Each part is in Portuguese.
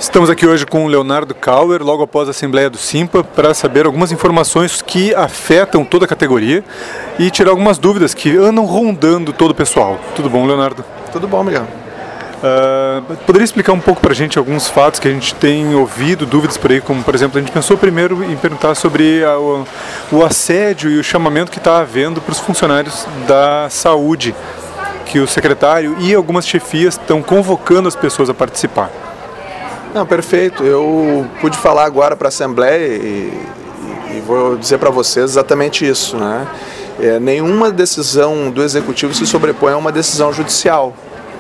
Estamos aqui hoje com o Leonardo Kauer, logo após a Assembleia do Simpa, para saber algumas informações que afetam toda a categoria e tirar algumas dúvidas que andam rondando todo o pessoal. Tudo bom, Leonardo? Tudo bom, Miguel. Poderia explicar um pouco para a gente alguns fatos que a gente tem ouvido, dúvidas por aí, como, por exemplo, a gente pensou primeiro em perguntar sobre o assédio e o chamamento que está havendo para os funcionários da saúde, que o secretário e algumas chefias estão convocando as pessoas a participar. Não, perfeito. Eu pude falar agora para a Assembleia e vou dizer para vocês exatamente isso, né? Nenhuma decisão do Executivo se sobrepõe a uma decisão judicial,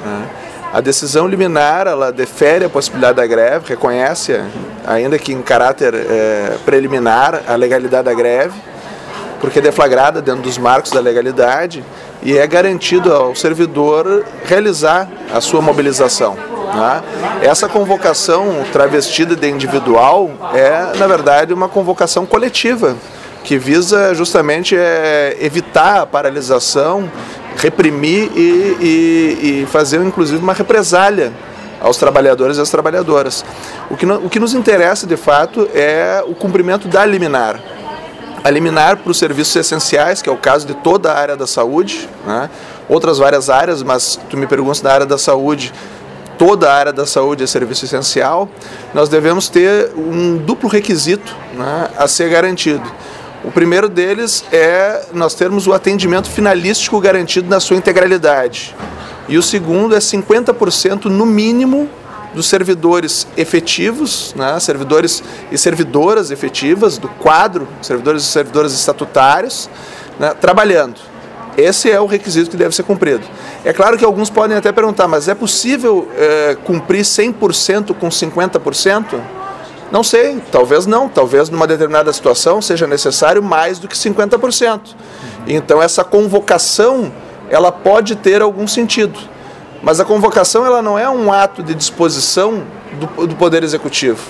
né? A decisão liminar, ela defere a possibilidade da greve, reconhece, ainda que em caráter preliminar, a legalidade da greve, porque é deflagrada dentro dos marcos da legalidade e é garantido ao servidor realizar a sua mobilização, né? Essa convocação travestida de individual é, na verdade, uma convocação coletiva, que visa justamente evitar a paralisação, reprimir e fazer, inclusive, uma represália aos trabalhadores e às trabalhadoras. O que nos interessa, de fato, é o cumprimento da liminar. A liminar para os serviços essenciais, que é o caso de toda a área da saúde, né? Outras várias áreas, mas tu me perguntas da área da saúde, toda a área da saúde é serviço essencial, nós devemos ter um duplo requisito, né, a ser garantido. O primeiro deles é nós termos o atendimento finalístico garantido na sua integralidade. E o segundo é 50% no mínimo dos servidores efetivos, né, servidores e servidoras efetivas do quadro, servidores e servidoras estatutários, né, trabalhando. Esse é o requisito que deve ser cumprido. É claro que alguns podem até perguntar, mas é possível cumprir 100% com 50%? Não sei, talvez não. Talvez numa determinada situação seja necessário mais do que 50%. Então essa convocação, ela pode ter algum sentido. Mas a convocação, ela não é um ato de disposição do Poder Executivo.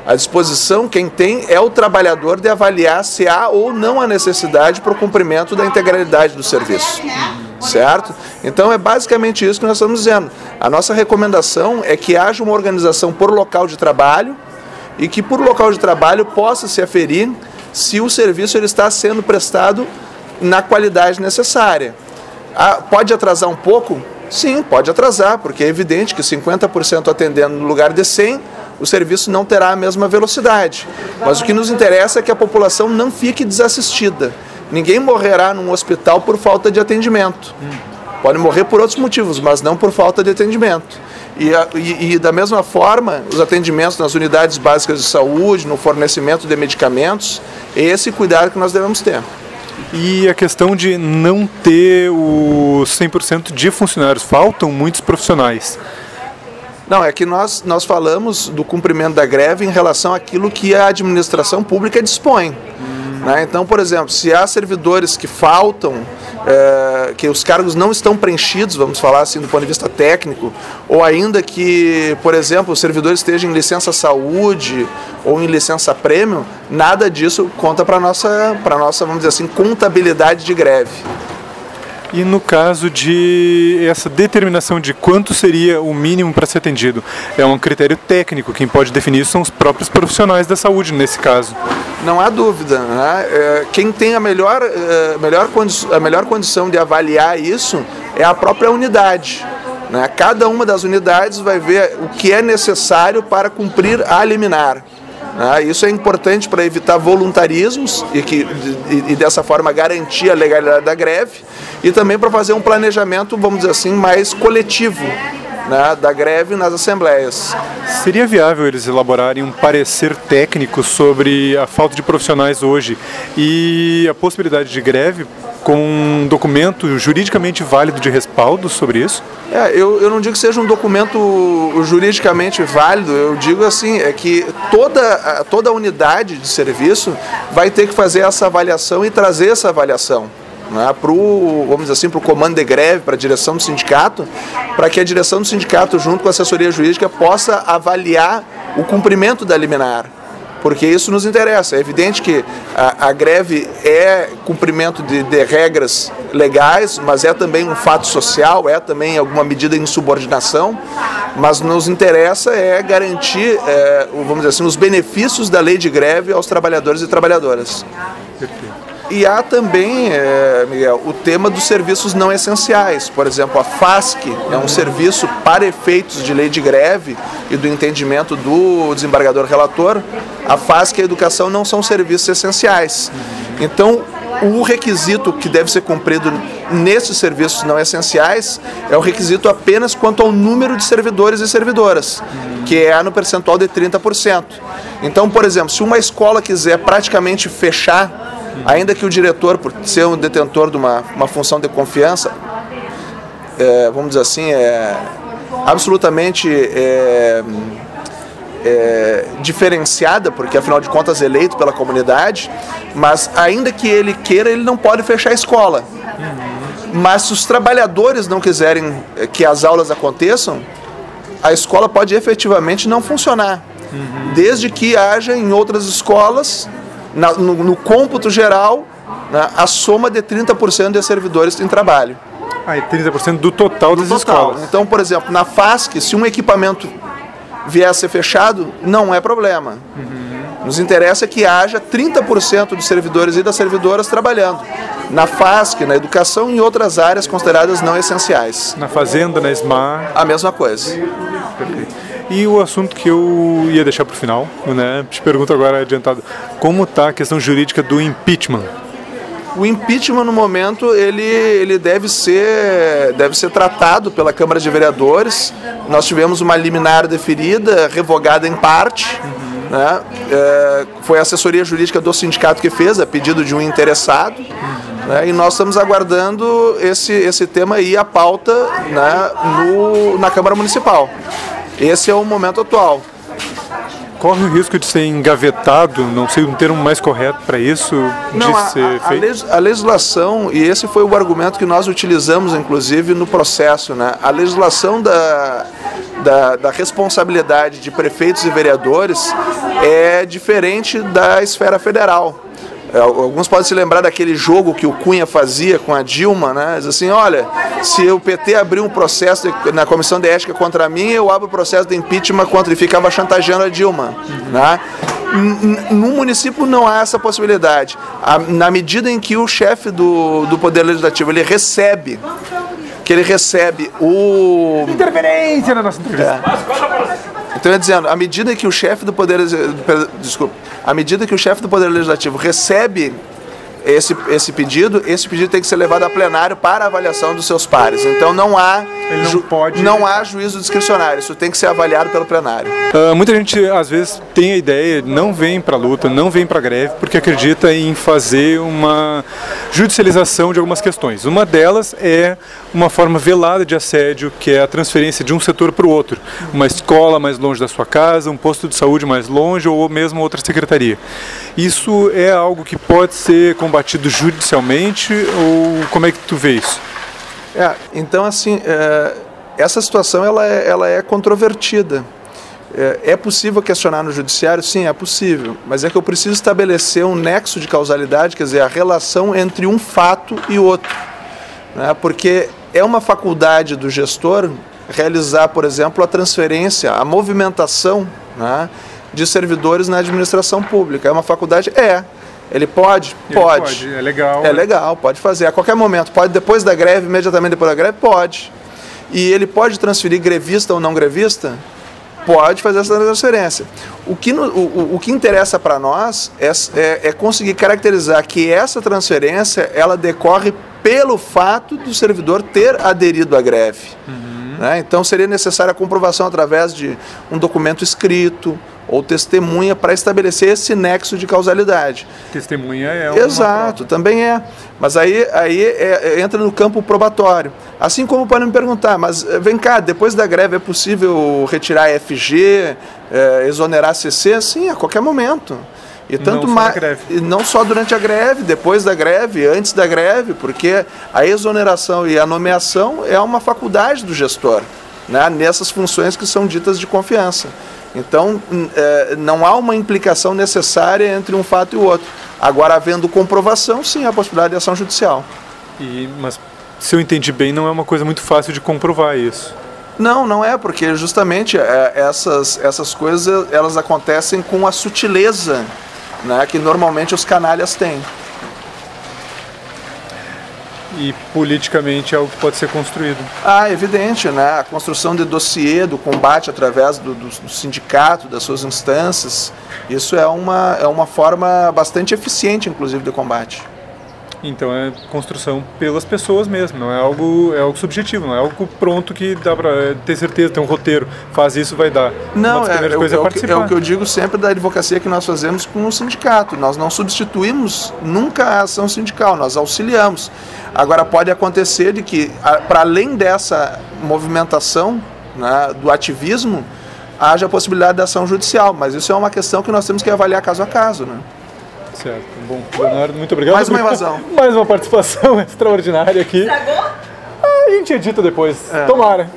A disposição, quem tem, é o trabalhador de avaliar se há ou não a necessidade para o cumprimento da integralidade do serviço. Certo? Então é basicamente isso que nós estamos dizendo. A nossa recomendação é que haja uma organização por local de trabalho e que por local de trabalho possa se aferir se o serviço ele está sendo prestado na qualidade necessária. Pode atrasar um pouco? Sim, pode atrasar, porque é evidente que 50% atendendo no lugar de 100%, o serviço não terá a mesma velocidade. Mas o que nos interessa é que a população não fique desassistida. Ninguém morrerá num hospital por falta de atendimento. Pode morrer por outros motivos, mas não por falta de atendimento. E da mesma forma, os atendimentos nas unidades básicas de saúde, no fornecimento de medicamentos, é esse cuidado que nós devemos ter. E a questão de não ter os 100% de funcionários, faltam muitos profissionais. Não, é que nós falamos do cumprimento da greve em relação àquilo que a administração pública dispõe. Né? Então, por exemplo, se há servidores que faltam, que os cargos não estão preenchidos, vamos falar assim do ponto de vista técnico, ou ainda que, por exemplo, o servidor esteja em licença saúde ou em licença prêmio, nada disso conta para a nossa, vamos dizer assim, contabilidade de greve. E no caso de essa determinação de quanto seria o mínimo para ser atendido, é um critério técnico, quem pode definir isso são os próprios profissionais da saúde nesse caso. Não há dúvida, né? Quem tem a melhor condição de avaliar isso é a própria unidade, né? Cada uma das unidades vai ver o que é necessário para cumprir a liminar. Isso é importante para evitar voluntarismos e dessa forma garantir a legalidade da greve e também para fazer um planejamento, vamos dizer assim, mais coletivo, né, da greve nas assembleias. Seria viável eles elaborarem um parecer técnico sobre a falta de profissionais hoje e a possibilidade de greve com um documento juridicamente válido de respaldo sobre isso? Eu não digo que seja um documento juridicamente válido, eu digo assim, é que toda unidade de serviço vai ter que fazer essa avaliação e trazer essa avaliação, né, vamos dizer assim, para o comando de greve, para a direção do sindicato, para que a direção do sindicato, junto com a assessoria jurídica, possa avaliar o cumprimento da liminar. porque isso nos interessa. É evidente que a greve é cumprimento de regras legais, mas é também um fato social, é também em alguma medida insubordinação, mas nos interessa é garantir, vamos dizer assim, os benefícios da lei de greve aos trabalhadores e trabalhadoras. Perfeito. E há também, Miguel, o tema dos serviços não essenciais. Por exemplo, a FASC é um serviço para efeitos de lei de greve e do entendimento do desembargador relator. A FASC e a educação não são serviços essenciais. Então, o requisito que deve ser cumprido nesses serviços não essenciais é o requisito apenas quanto ao número de servidores e servidoras, que é no percentual de 30%. Então, por exemplo, se uma escola quiser praticamente fechar, ainda que o diretor, por ser um detentor de uma função de confiança, vamos dizer assim, absolutamente diferenciada, porque afinal de contas é eleito pela comunidade, mas ainda que ele queira, ele não pode fechar a escola. Mas se os trabalhadores não quiserem que as aulas aconteçam, a escola pode efetivamente não funcionar, desde que haja em outras escolas, no cômputo geral, né, a soma de 30% de servidores em trabalho. É 30% do total das escolas. Então, por exemplo, na FASC, se um equipamento vier a ser fechado, não é problema. Nos interessa que haja 30% dos servidores e das servidoras trabalhando na FASC, na educação e em outras áreas consideradas não essenciais. Na fazenda, na SMAR. A mesma coisa. Perfeito. E o assunto que eu ia deixar para o final, né? Te pergunto agora adiantado, como está a questão jurídica do impeachment? O impeachment, no momento, ele deve ser tratado pela Câmara de Vereadores. Nós tivemos uma liminar deferida, revogada em parte. Né? Foi a assessoria jurídica do sindicato que fez, a pedido de um interessado. Né? E nós estamos aguardando esse tema aí, a pauta, né, na Câmara Municipal. Esse é o momento atual. Corre o risco de ser engavetado, não sei um termo mais correto para isso, ser feito? A legislação, e esse foi o argumento que nós utilizamos, inclusive, no processo, né? A legislação da responsabilidade de prefeitos e vereadores é diferente da esfera federal. Alguns podem se lembrar daquele jogo que o Cunha fazia com a Dilma, né? Diz assim, olha, se o PT abrir um processo na Comissão de Ética contra mim, eu abro o processo de impeachment contra ele, ficava chantageando a Dilma. Né? No município não há essa possibilidade. Na medida em que o chefe do Poder Legislativo ele recebe o... Interferência na nossa entrevista. Então, dizendo, à medida que o chefe do Poder Legislativo recebe esse pedido tem que ser levado a plenário para avaliação dos seus pares. Então não há juízo discricionário, isso tem que ser avaliado pelo plenário. Muita gente às vezes tem a ideia, não vem para a luta, não vem para a greve, porque acredita em fazer uma judicialização de algumas questões. Uma delas é uma forma velada de assédio, que é a transferência de um setor para o outro. Uma escola mais longe da sua casa, um posto de saúde mais longe ou mesmo outra secretaria. Isso é algo que pode ser combatido judicialmente ou como é que tu vê isso? Então, assim, essa situação ela é controvertida. É possível questionar no judiciário? Sim, é possível, mas é que eu preciso estabelecer um nexo de causalidade, quer dizer, a relação entre um fato e outro. Né? Porque é uma faculdade do gestor realizar, por exemplo, a transferência, a movimentação, né, de servidores na administração pública. É uma faculdade? Ele pode? Pode. É legal. É legal, pode fazer. A qualquer momento. Pode depois da greve, imediatamente depois da greve? Pode. E ele pode transferir grevista ou não grevista? Pode fazer essa transferência. O que interessa para nós é conseguir caracterizar que essa transferência ela decorre pelo fato do servidor ter aderido à greve. Né? Então seria necessária a comprovação através de um documento escrito ou testemunha para estabelecer esse nexo de causalidade. Testemunha é uma Exato, prova. Também é. Mas aí entra no campo probatório. Assim como podem me perguntar, mas vem cá, depois da greve é possível retirar FG, exonerar CC? Sim, a qualquer momento. E tanto não só durante a greve, depois da greve, antes da greve, porque a exoneração e a nomeação é uma faculdade do gestor, né, nessas funções que são ditas de confiança. Então, não há uma implicação necessária entre um fato e o outro. Agora, havendo comprovação, sim, há a possibilidade de ação judicial. Mas, se eu entendi bem, não é uma coisa muito fácil de comprovar isso. Não, não é, porque justamente essas coisas elas acontecem com a sutileza, né, que normalmente os canalhas têm. E politicamente é algo que pode ser construído. Evidente, né? A construção de dossiê do combate através do sindicato, das suas instâncias, isso é uma forma bastante eficiente, inclusive, de combate. Então é construção pelas pessoas mesmo, não é algo subjetivo, não é algo pronto que dá para ter certeza, tem um roteiro, faz isso, vai dar. Não, é o que eu digo sempre da advocacia que nós fazemos com o sindicato. Nós não substituímos nunca a ação sindical, nós auxiliamos. Agora pode acontecer de que, para além dessa movimentação, né, do ativismo, haja a possibilidade de ação judicial, mas isso é uma questão que nós temos que avaliar caso a caso, né? Certo. Bom, Leonardo, muito obrigado. Mais uma invasão. Mais uma participação extraordinária aqui. Estragou? A gente edita depois. Tomara.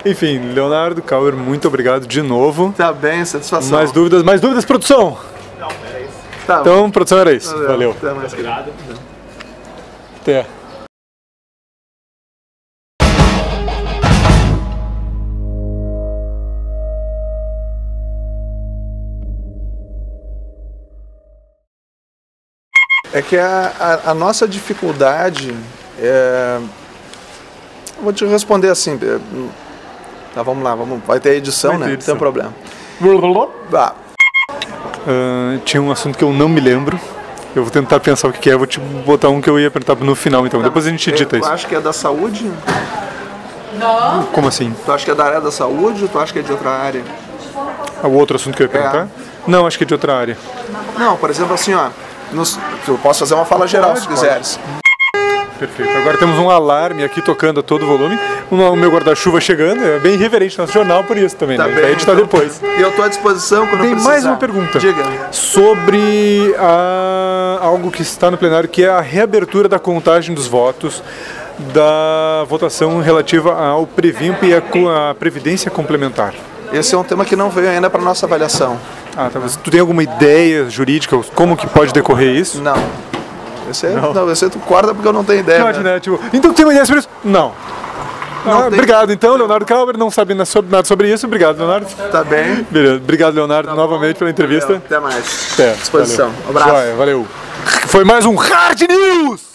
Enfim, Leonardo Kauer, muito obrigado de novo. Tá bem, satisfação. Mais dúvidas, produção? Não, era isso. Tá então, bom. produção, era isso. Valeu. Até mais. Obrigado. Até. É que a nossa dificuldade vou te responder assim. Tá, vamos lá, vai ter edição, né? Não tem problema. Tinha um assunto que eu não me lembro. Eu vou tentar pensar o que é. Eu vou te botar um que eu ia apertar no final, então. Depois a gente edita isso. Tu acha que é da saúde? Não. Como assim? Tu acha que é da área da saúde ou tu acha que é de outra área? O outro assunto que eu ia perguntar? Não, acho que é de outra área. Não, por exemplo, assim, ó. Eu posso fazer uma fala geral, se quiseres. Perfeito. Agora temos um alarme aqui tocando a todo volume. O meu guarda-chuva chegando. É bem irreverente nosso jornal por isso também. Tá né? bem, Vai editar depois. E eu estou à disposição quando Tem precisar. mais uma pergunta. Diga. Sobre algo que está no plenário, que é a reabertura da contagem dos votos da votação relativa ao Previmp e a Previdência Complementar. Esse é um tema que não veio ainda para nossa avaliação. Talvez. Tu tem alguma ideia jurídica, como que pode decorrer isso? Não. Esse tu corta porque eu não tenho ideia. Pode, né? Tipo, então tu tem uma ideia sobre isso? Não. Obrigado, então, Leonardo Kauer, não sabe nada sobre isso. Obrigado, Leonardo. Tá bem. Beleza. Obrigado, Leonardo, novamente pela entrevista. Até mais. Até. Disposição. Valeu. Abraço. Joia, valeu. Foi mais um Hard News!